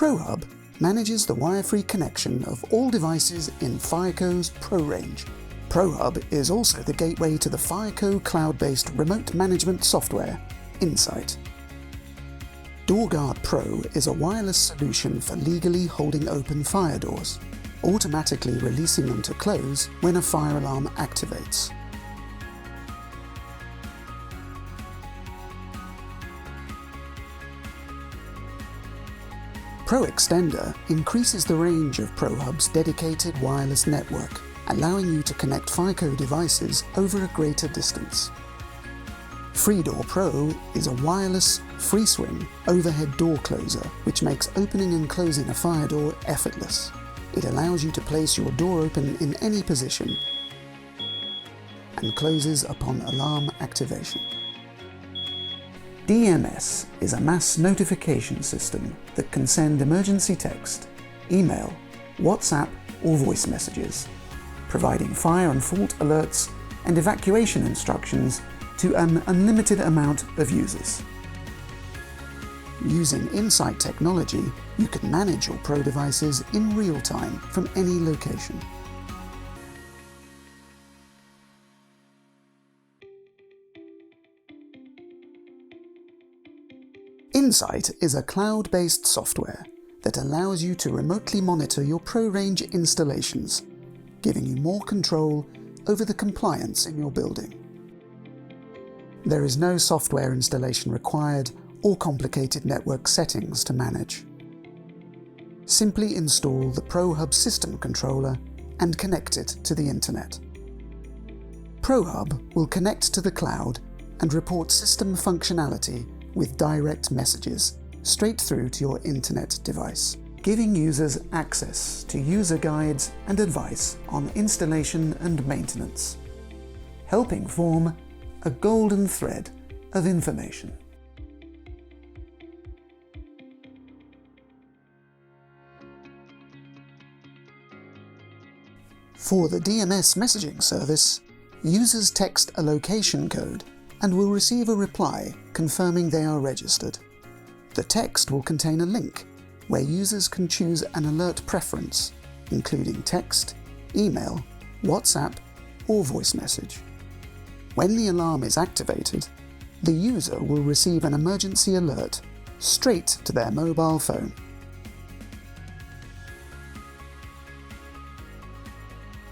ProHub manages the wire-free connection of all devices in Fireco's Pro range. ProHub is also the gateway to the Fireco cloud-based remote management software, Insight. DoorGuard Pro is a wireless solution for legally holding open fire doors, automatically releasing them to close when a fire alarm activates. Pro Extender increases the range of ProHub's dedicated wireless network, allowing you to connect Fireco devices over a greater distance. FreeDoor Pro is a wireless, free-swing, overhead door closer which makes opening and closing a fire door effortless. It allows you to place your door open in any position and closes upon alarm activation. DMS is a mass notification system that can send emergency text, email, WhatsApp or voice messages, providing fire and fault alerts and evacuation instructions to an unlimited amount of users. Using Insight technology, you can manage your Pro devices in real time from any location. Insight is a cloud-based software that allows you to remotely monitor your Pro range installations, giving you more control over the compliance in your building. There is no software installation required or complicated network settings to manage. Simply install the ProHub system controller and connect it to the internet. ProHub will connect to the cloud and report system functionality with direct messages straight through to your internet device, giving users access to user guides and advice on installation and maintenance, helping form a golden thread of information. For the DMS messaging service, users text a location code and will receive a reply confirming they are registered. The text will contain a link where users can choose an alert preference, including text, email, WhatsApp, or voice message. When the alarm is activated, the user will receive an emergency alert straight to their mobile phone.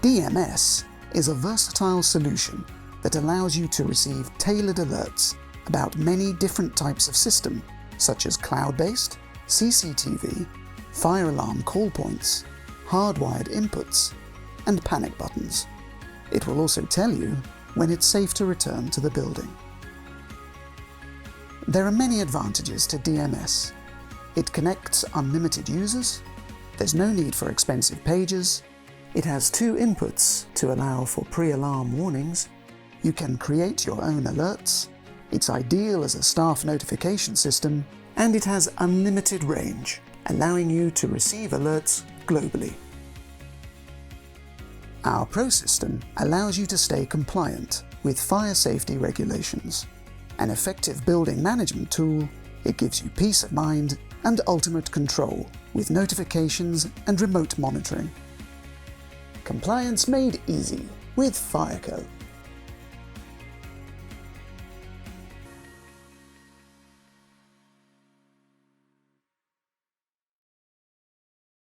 DMS is a versatile solution that allows you to receive tailored alerts about many different types of system, such as cloud-based, CCTV, fire alarm call points, hardwired inputs, and panic buttons. It will also tell you when it's safe to return to the building. There are many advantages to DMS. It connects unlimited users, there's no need for expensive pages, it has 2 inputs to allow for pre-alarm warnings, you can create your own alerts, it's ideal as a staff notification system, and it has unlimited range, allowing you to receive alerts globally. Our Pro system allows you to stay compliant with fire safety regulations. An effective building management tool, it gives you peace of mind and ultimate control with notifications and remote monitoring. Compliance made easy with Fireco.